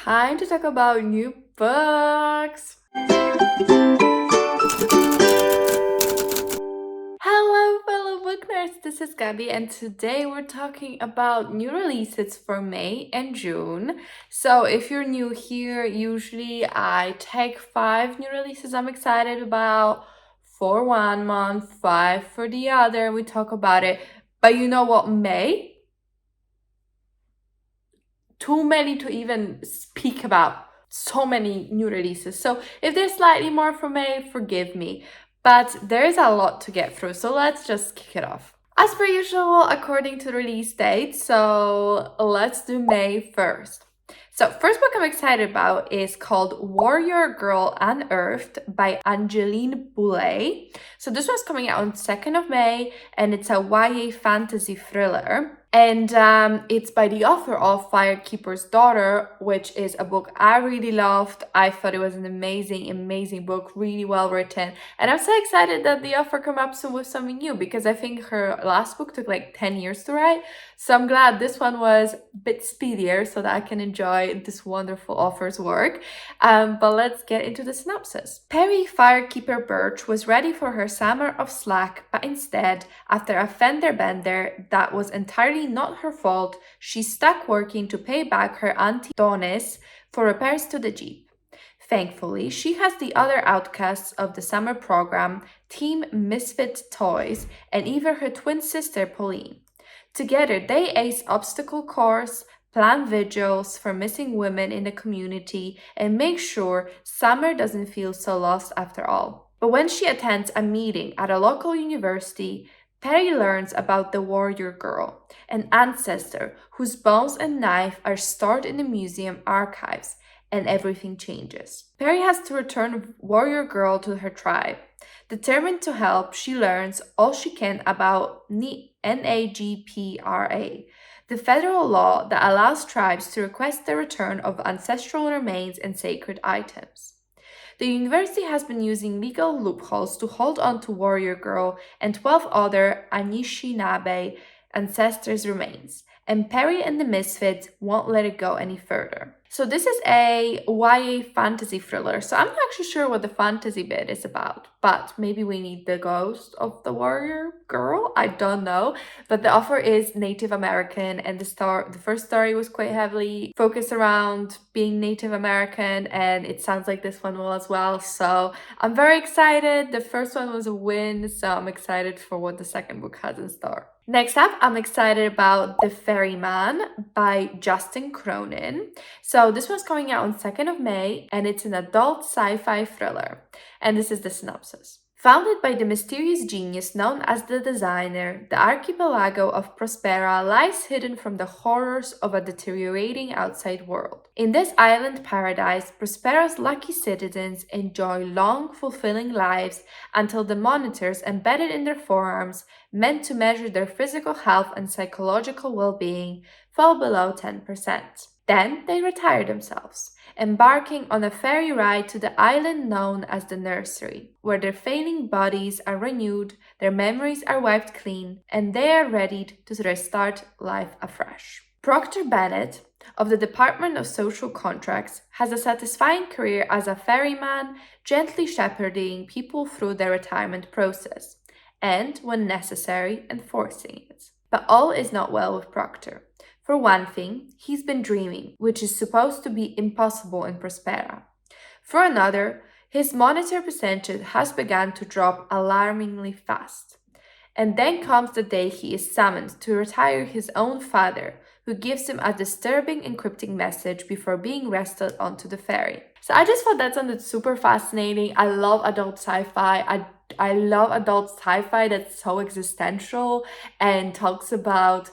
time to talk about new books. Hello, fellow book nerds. This is Gabby, and today we're talking about new releases for May and June. So, if you're new here, usually I take 5 new releases I'm excited about for one month, 5 for the other, and we talk about it. But you know what, May? Too many to even speak about. So many new releases. So if there's slightly more for May, forgive me. But there is a lot to get through, so let's just kick it off. As per usual, according to the release date, so let's do May 1st. So first book I'm excited about is called Warrior Girl Unearthed by Angeline Boulley. So this one's coming out on 2nd of May, and it's a YA fantasy thriller. And it's by the author of Firekeeper's Daughter, which is a book I really loved. I thought it was an amazing book, really well written. And I'm so excited that the author come up soon with something new, because I think her last book took like 10 years to write. So I'm glad this one was a bit speedier so that I can enjoy this wonderful author's work. But let's get into the synopsis. Perry Firekeeper Birch was ready for her summer of slack, but instead, after a fender bender that was entirely not her fault, she stuck working to pay back her auntie Donis for repairs to the Jeep. Thankfully, she has the other outcasts of the summer program, Team Misfit Toys, and even her twin sister Pauline. Together, they ace obstacle course, plan vigils for missing women in the community, and make sure summer doesn't feel so lost after all. But when she attends a meeting at a local university, Perry learns about the Warrior Girl, an ancestor whose bones and knife are stored in the museum archives, and everything changes. Perry has to return Warrior Girl to her tribe. Determined to help, she learns all she can about NAGPRA, the federal law that allows tribes to request the return of ancestral remains and sacred items. The university has been using legal loopholes to hold on to Warrior Girl and 12 other Anishinaabe ancestors' remains, and Perry and the Misfits won't let it go any further. So this is a YA fantasy thriller, so I'm not actually sure what the fantasy bit is about, but maybe we need the ghost of the Warrior Girl? I don't know, but the author is Native American, and the first story was quite heavily focused around being Native American, and it sounds like this one will as well, so I'm very excited. The first one was a win, so I'm excited for what the second book has in store. Next up, I'm excited about The Ferryman by Justin Cronin. So this one's coming out on 2nd of May, and it's an adult sci-fi thriller. And this is the synopsis. Founded by the mysterious genius known as the Designer, the archipelago of Prospera lies hidden from the horrors of a deteriorating outside world. In this island paradise, Prospera's lucky citizens enjoy long, fulfilling lives until the monitors embedded in their forearms, meant to measure their physical health and psychological well-being, fall below 10%. Then they retire themselves, embarking on a ferry ride to the island known as the Nursery, where their failing bodies are renewed, their memories are wiped clean, and they are readied to restart life afresh. Proctor Bennett, of the Department of Social Contracts, has a satisfying career as a ferryman, gently shepherding people through their retirement process, and, when necessary, enforcing it. But all is not well with Proctor. For one thing, he's been dreaming, which is supposed to be impossible in Prospera. For another, his monitor percentage has begun to drop alarmingly fast. And then comes the day he is summoned to retire his own father, who gives him a disturbing encrypting message before being wrestled onto the ferry. So I just thought that sounded super fascinating. I love adult sci-fi. I love adult sci-fi that's so existential and talks about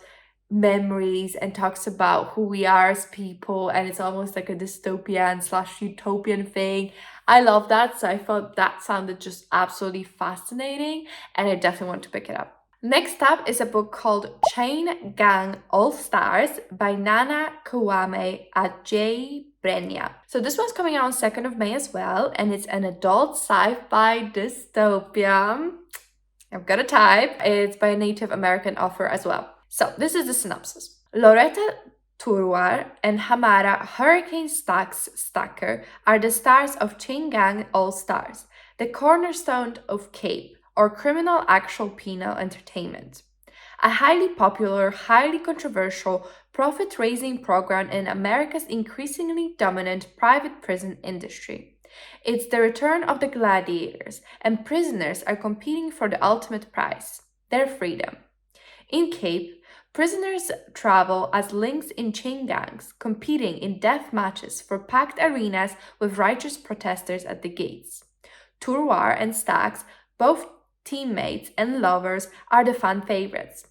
memories and talks about who we are as people, and it's almost like a dystopian / utopian thing. I love that, so I thought that sounded just absolutely fascinating, and I definitely want to pick it up. Next up is a book called Chain Gang All Stars by Nana Kwame Adjei-Brenyah. So this one's coming out on 2nd of May as well, and it's an adult sci-fi dystopia. I've got a type. It's by a Native American author as well. So this is the synopsis. Loretta Turwar and Hamara Hurricane Stacker are the stars of Chain Gang All Stars, the cornerstone of CAPE, or Criminal Actual Penal Entertainment, a highly popular, highly controversial, profit-raising program in America's increasingly dominant private prison industry. It's the return of the gladiators, and prisoners are competing for the ultimate prize, their freedom. In CAPE, prisoners travel as links in chain gangs, competing in death matches for packed arenas with righteous protesters at the gates. Turwar and Stax, both teammates and lovers, are the fan favorites.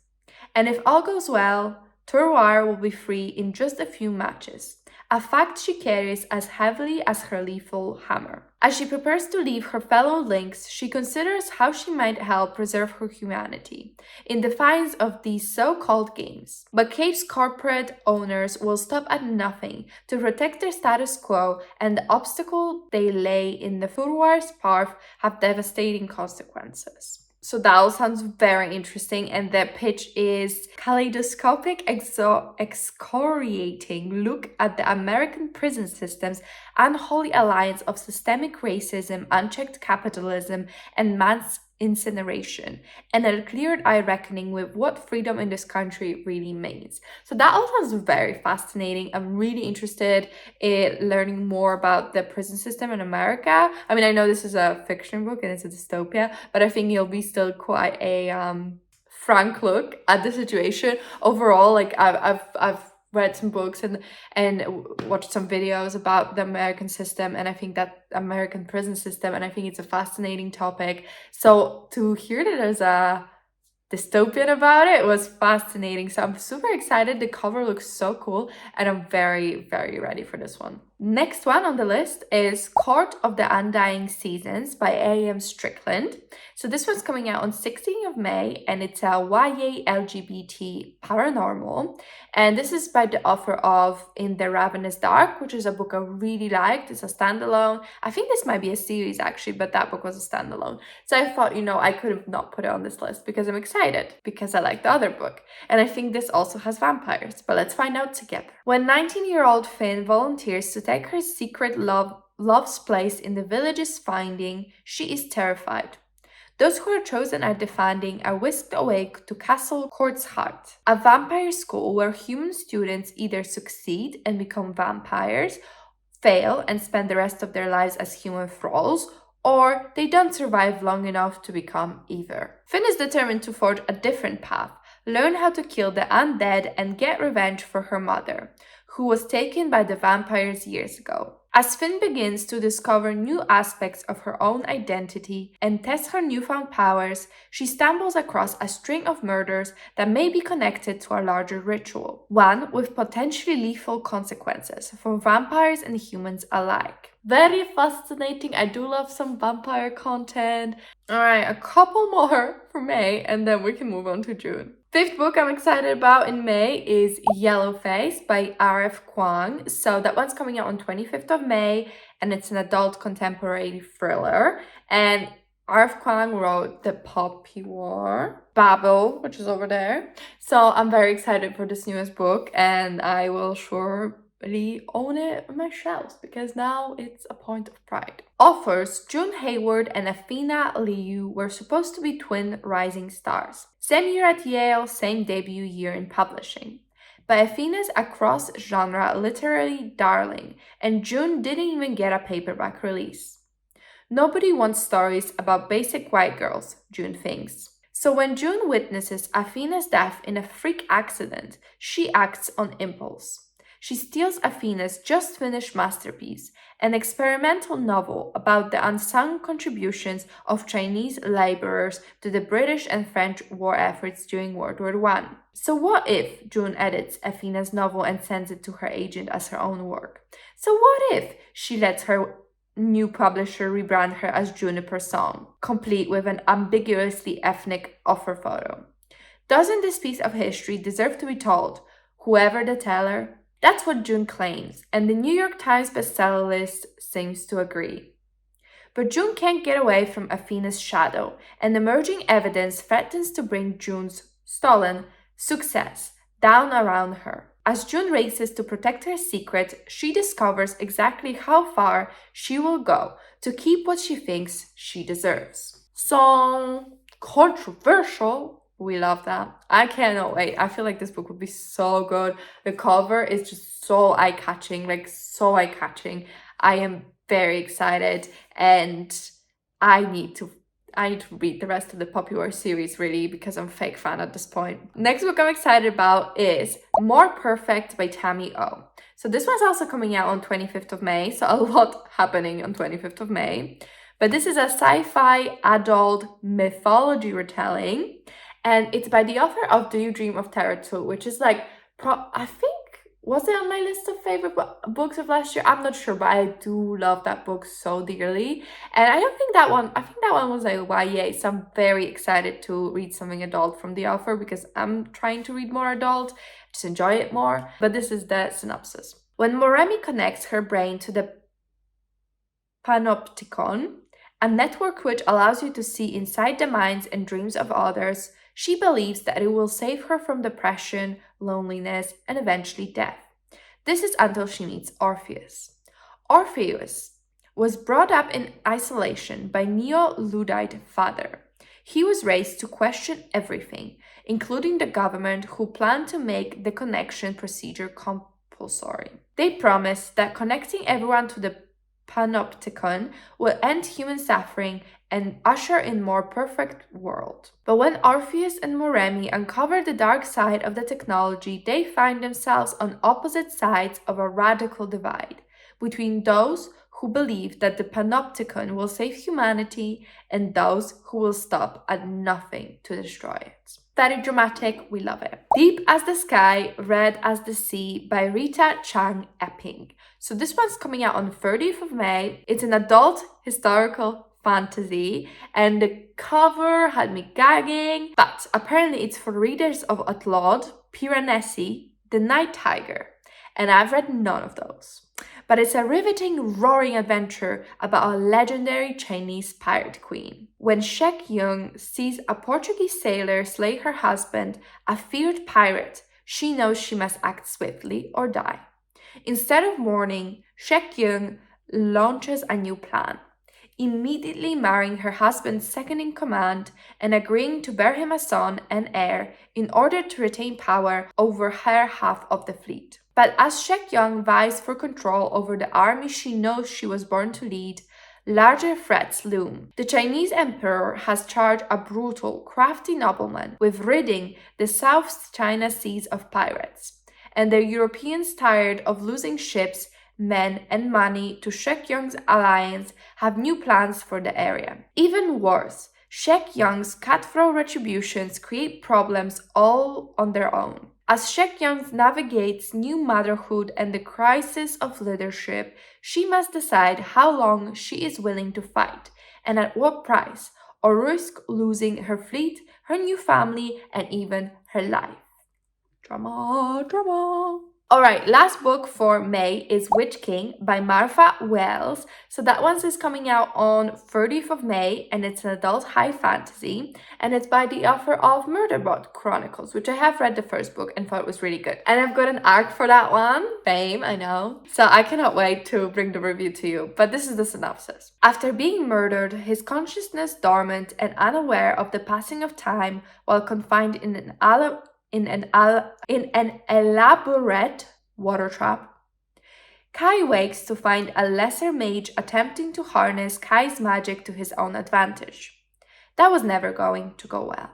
And if all goes well, Turwar will be free in just a few matches, a fact she carries as heavily as her lethal hammer. As she prepares to leave her fellow links, she considers how she might help preserve her humanity, in defiance of these so-called games. But Cape's corporate owners will stop at nothing to protect their status quo, and the obstacle they lay in the Turwar's path have devastating consequences. So that all sounds very interesting, and the pitch is kaleidoscopic, excoriating look at the American prison system's unholy alliance of systemic racism, unchecked capitalism, and mass incineration, and a clear-eye reckoning with what freedom in this country really means. So that all sounds very fascinating. I'm really interested in learning more about the prison system in America. I mean, I know this is a fiction book and it's a dystopia, but I think it'll be still quite a frank look at the situation overall. Like I've read some books and watched some videos about the American system, and I think that American prison system, and I think it's a fascinating topic. So to hear that there's a dystopian about it was fascinating. So I'm super excited. The cover looks so cool, and I'm very, very ready for this one. Next one on the list is Court of the Undying Seasons by A.M. Strickland. So this one's coming out on 16th of May, and it's a YA LGBT paranormal. And this is by the author of In the Ravenous Dark, which is a book I really liked. It's a standalone. I think this might be a series actually, but that book was a standalone. So I thought, I could have not put it on this list because I'm excited, because I like the other book. And I think this also has vampires, but let's find out together. When 19-year-old Finn volunteers to take her secret love's place in the village's finding, she is terrified. Those who are chosen at the founding are whisked away to Castle Court's Heart, a vampire school where human students either succeed and become vampires, fail and spend the rest of their lives as human thralls, or they don't survive long enough to become either. Finn is determined to forge a different path, learn how to kill the undead, and get revenge for her mother, who was taken by the vampires years ago. As Finn begins to discover new aspects of her own identity and test her newfound powers, she stumbles across a string of murders that may be connected to a larger ritual, one with potentially lethal consequences for vampires and humans alike. Very fascinating. I do love some vampire content. Alright, a couple more for May, and then we can move on to June. Fifth book I'm excited about in May is Yellowface by R.F. Kuang. So that one's coming out on 25th of May, and it's an adult contemporary thriller. And R.F. Kuang wrote The Popular Babel, which is over there. So I'm very excited for this newest book, and I will surely own it on my shelves because now it's a point of pride. Authors June Hayward and Athena Liu were supposed to be twin rising stars. Same year at Yale, same debut year in publishing. But Athena's a cross-genre literary darling, and June didn't even get a paperback release. Nobody wants stories about basic white girls, June thinks. So when June witnesses Athena's death in a freak accident, she acts on impulse. She steals Athena's just-finished masterpiece, an experimental novel about the unsung contributions of Chinese laborers to the British and French war efforts during World War I. So what if June edits Athena's novel and sends it to her agent as her own work? So what if she lets her new publisher rebrand her as Juniper Song, complete with an ambiguously ethnic offer photo? Doesn't this piece of history deserve to be told, whoever the teller? That's what June claims, and the New York Times bestseller list seems to agree. But June can't get away from Athena's shadow, and emerging evidence threatens to bring June's stolen success down around her. As June races to protect her secret, she discovers exactly how far she will go to keep what she thinks she deserves. So controversial. We love that. I cannot wait. I feel like this book would be so good. The cover is just so eye-catching, like so eye-catching. I am very excited and I need to read the rest of the Poppy War series really because I'm a fake fan at this point. Next book I'm excited about is More Perfect by Temi O. So this one's also coming out on 25th of May, so a lot happening on 25th of May. But this is a sci-fi adult mythology retelling, and it's by the author of Do You Dream of Terror 2, which is like, I think, was it on my list of favorite books of last year? I'm not sure, but I do love that book so dearly. And I think that one was like YA, so I'm very excited to read something adult from the author because I'm trying to read more adult, just enjoy it more. But this is the synopsis. When Moremi connects her brain to the Panopticon, a network which allows you to see inside the minds and dreams of others, she believes that it will save her from depression, loneliness, and eventually death. This is until she meets Orpheus. Orpheus was brought up in isolation by Neo-Luddite father. He was raised to question everything, including the government who planned to make the connection procedure compulsory. They promised that connecting everyone to the Panopticon will end human suffering and usher in more perfect world. But when Orpheus and Moremi uncover the dark side of the technology, they find themselves on opposite sides of a radical divide between those who believe that the Panopticon will save humanity and those who will stop at nothing to destroy it. Very dramatic, we love it. Deep as the Sky, Red as the Sea by Rita Chang-Eppig. So this one's coming out on the 30th of May. It's an adult historical fantasy and the cover had me gagging, but apparently it's for readers of Outlawed, Piranesi, The Night Tiger, and I've read none of those. But it's a riveting, roaring adventure about a legendary Chinese pirate queen. When Shek Yeung sees a Portuguese sailor slay her husband, a feared pirate, she knows she must act swiftly or die. Instead of mourning, Shek Yeung launches a new plan, immediately marrying her husband's second-in-command and agreeing to bear him a son and heir in order to retain power over her half of the fleet. But as Shek Yeung vies for control over the army she knows she was born to lead, larger threats loom. The Chinese emperor has charged a brutal, crafty nobleman with ridding the South China Seas of pirates, and the Europeans, tired of losing ships, men, and money to Shek Yeung's alliance, have new plans for the area. Even worse, Shek Yeung's cutthroat retributions create problems all on their own. As Shek Yeung navigates new motherhood and the crisis of leadership, she must decide how long she is willing to fight and at what price, or risk losing her fleet, her new family, and even her life. Drama, drama. Alright, last book for May is Witch King by Martha Wells. So that one is coming out on 30th of May and it's an adult high fantasy and it's by the author of Murderbot Chronicles, which I have read the first book and thought was really good. And I've got an arc for that one. Fame, I know. So I cannot wait to bring the review to you, but this is the synopsis. After being murdered, his consciousness dormant and unaware of the passing of time while confined in an elaborate water trap, Kai wakes to find a lesser mage attempting to harness Kai's magic to his own advantage. That was never going to go well.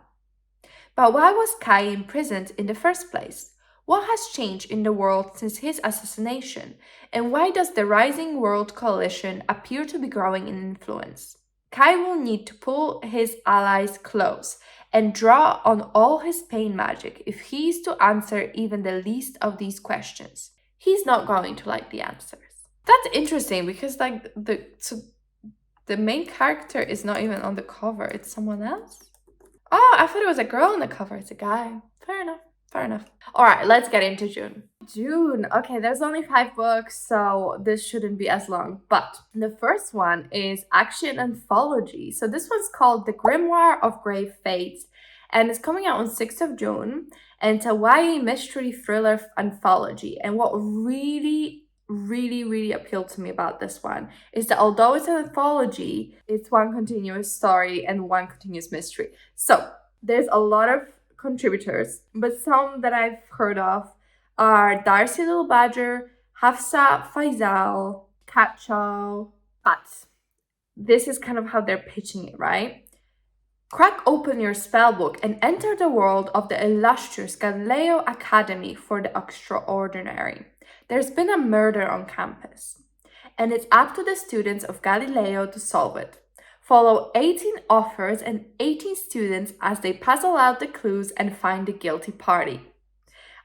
But why was Kai imprisoned in the first place? What has changed in the world since his assassination? And why does the Rising World Coalition appear to be growing in influence? Kai will need to pull his allies close and draw on all his pain magic if he is to answer even the least of these questions. He's not going to like the answers. That's interesting because the main character is not even on the cover. It's someone else. Oh, I thought it was a girl on the cover. It's a guy. Fair enough. Fair enough. All right, let's get into June. June. Okay, there's only 5 books, so this shouldn't be as long. But the first one is actually an anthology. So this one's called The Grimoire of Grave Fates, and it's coming out on 6th of June. and it's a YA mystery thriller anthology. And what really appealed to me about this one is that although it's an anthology, it's one continuous story and one continuous mystery. So there's a lot of contributors, but some that I've heard of are Darcy Little Badger, Hafsa Faisal, Kat Chow. But this is kind of how they're pitching it, right? Crack open your spellbook and enter the world of the illustrious Galileo Academy for the extraordinary. There's been a murder on campus, and it's up to the students of Galileo to solve it. Follow 18 authors and 18 students as they puzzle out the clues and find the guilty party.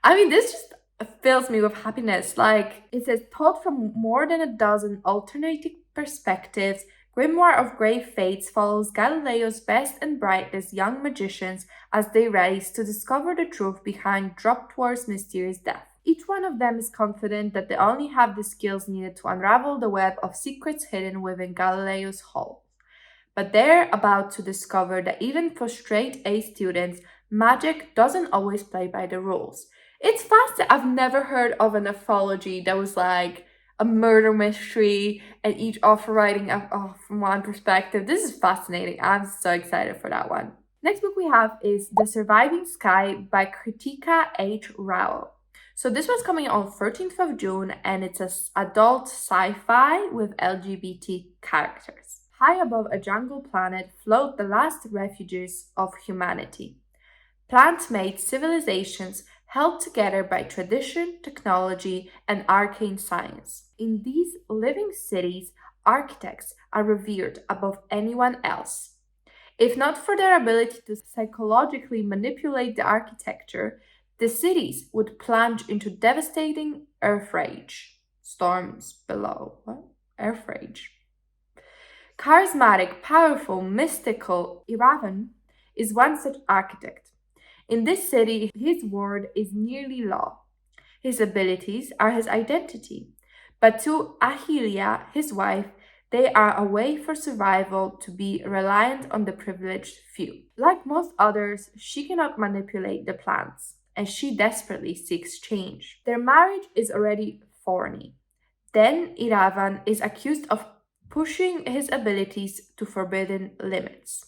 I mean, this just fills me with happiness. Like, it says, taught from more than a dozen alternating perspectives, Grimoire of Grey Fates follows Galileo's best and brightest young magicians as they race to discover the truth behind Dropdwarf's mysterious death. Each one of them is confident that they only have the skills needed to unravel the web of secrets hidden within Galileo's hull. But they're about to discover that even for straight A students, magic doesn't always play by the rules. It's fast that I've never heard of an anthology that was like a murder mystery and each author writing from one perspective. This is fascinating. I'm so excited for that one. Next book we have is The Surviving Sky by Kritika H. So this was coming on 13th of June and it's an adult sci-fi with LGBT characters. High above a jungle planet float the last refuges of humanity. Plant-made civilizations held together by tradition, technology, and arcane science. In these living cities, architects are revered above anyone else. If not for their ability to psychologically manipulate the architecture, the cities would plunge into devastating earth rage. Storms below. What? Earth rage. Charismatic, powerful, mystical Iravan is one such architect. In this city, his word is nearly law. His abilities are his identity. But to Ahilia, his wife, they are a way for survival to be reliant on the privileged few. Like most others, she cannot manipulate the plants, and she desperately seeks change. Their marriage is already thorny. Then Iravan is accused of pushing his abilities to forbidden limits.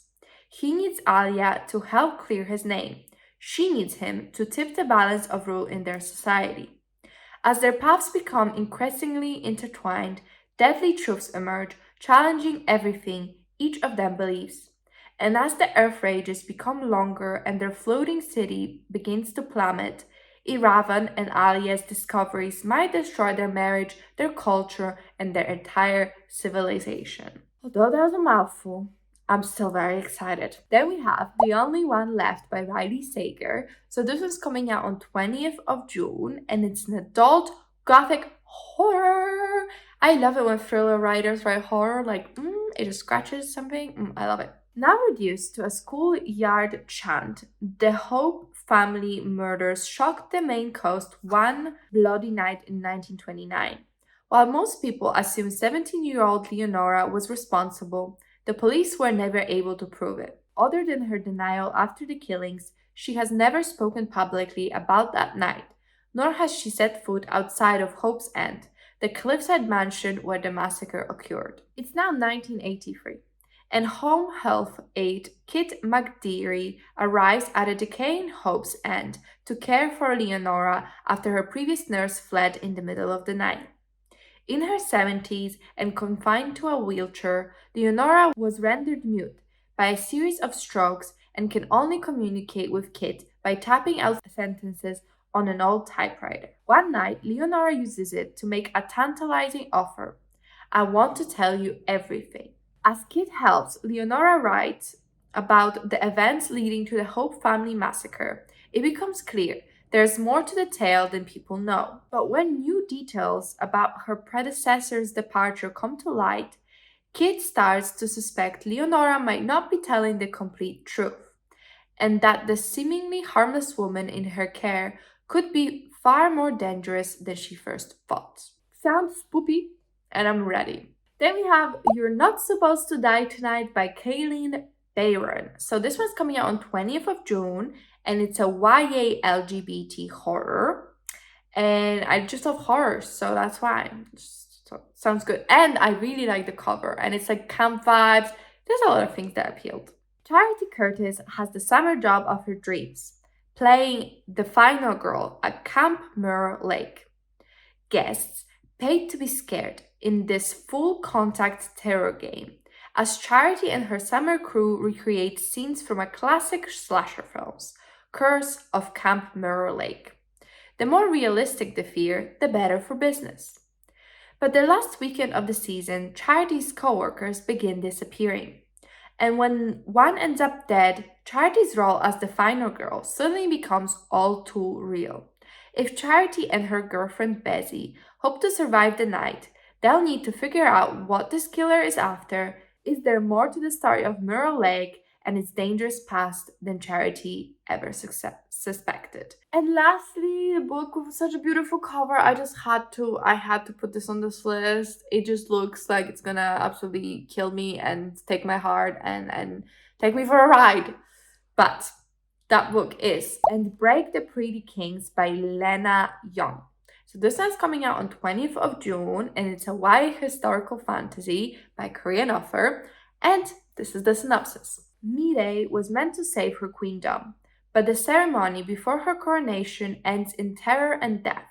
He needs Alia to help clear his name. She needs him to tip the balance of rule in their society. As their paths become increasingly intertwined, deadly truths emerge, challenging everything each of them believes. And as the earth rages become longer and their floating city begins to plummet, Iravan and Alia's discoveries might destroy their marriage, their culture, and their entire civilization. Although that was a mouthful, I'm still very excited. Then we have The Only One Left by Riley Sager. So this was coming out on 20th of June and it's an adult gothic horror. I love it when thriller writers write horror, like it just scratches something. I love it. Now reduced to a schoolyard chant, the Hope family murders shocked the Maine coast one bloody night in 1929. While most people assume 17-year-old Leonora was responsible, the police were never able to prove it. Other than her denial after the killings, she has never spoken publicly about that night, nor has she set foot outside of Hope's End, the cliffside mansion where the massacre occurred. It's now 1983, and home health aide Kit McDeary arrives at a decaying Hope's End to care for Leonora after her previous nurse fled in the middle of the night. In her 70s and confined to a wheelchair, Leonora was rendered mute by a series of strokes and can only communicate with Kit by tapping out sentences on an old typewriter. One night, Leonora uses it to make a tantalizing offer. I want to tell you everything. As Kit helps Leonora write about the events leading to the Hope family massacre, it becomes clear there's more to the tale than people know. But when new details about her predecessor's departure come to light, Kit starts to suspect Leonora might not be telling the complete truth, and that the seemingly harmless woman in her care could be far more dangerous than she first thought. Sounds spoopy, and I'm ready. Then we have You're Not Supposed to Die Tonight by Kalynn Bayron. So this one's coming out on 20th of June, and it's a YA LGBT horror. And I just love horror, so that's why. Sounds good. And I really like the cover, and it's like camp vibes. There's a lot of things that appealed. Charity Curtis has the summer job of her dreams, playing the final girl at Camp Mirror Lake. Guests paid to be scared in this full contact terror game, as Charity and her summer crew recreate scenes from a classic slasher films, Curse of Camp Mirror Lake. The more realistic the fear, the better for business. But the last weekend of the season, Charity's co-workers begin disappearing. And when one ends up dead, Charity's role as the final girl suddenly becomes all too real. If Charity and her girlfriend Bessie hope to survive the night, they'll need to figure out what this killer is after. Is there more to the story of Mirror Lake and its dangerous past than Charity ever suspected? And lastly, the book with such a beautiful cover. I had to put this on this list. It just looks like it's gonna absolutely kill me and take my heart and take me for a ride. But that book is And Break the Pretty Kings by Lena Jeong. So this one's coming out on 20th of June, and it's a YA historical fantasy by Korean author. And this is the synopsis. Mireille was meant to save her queendom, but the ceremony before her coronation ends in terror and death,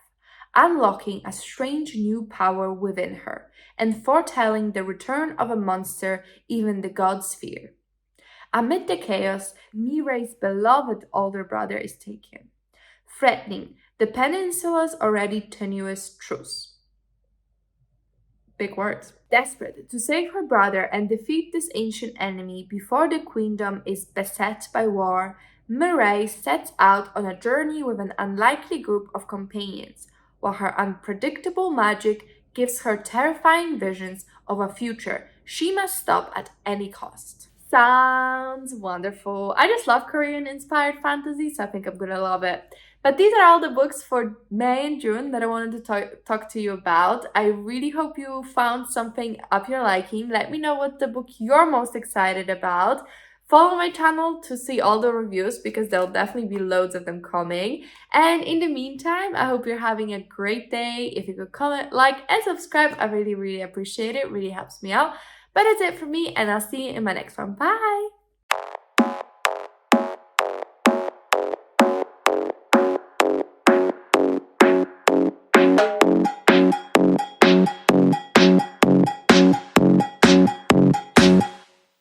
unlocking a strange new power within her and foretelling the return of a monster even the gods fear. Amid the chaos, Mireille's beloved older brother is taken, threatening the peninsula's already tenuous truce. Big words. Desperate to save her brother and defeat this ancient enemy before the queendom is beset by war, Mireille sets out on a journey with an unlikely group of companions, while her unpredictable magic gives her terrifying visions of a future she must stop at any cost. Sounds wonderful. I just love Korean-inspired fantasy, so I think I'm gonna love it. But these are all the books for May and June that I wanted to talk to you about. I really hope you found something up your liking. Let me know what the book you're most excited about. Follow my channel to see all the reviews because there'll definitely be loads of them coming. And in the meantime, I hope you're having a great day. If you could comment, like, and subscribe, I really, really appreciate it. It really helps me out. But that's it for me, and I'll see you in my next one. Bye!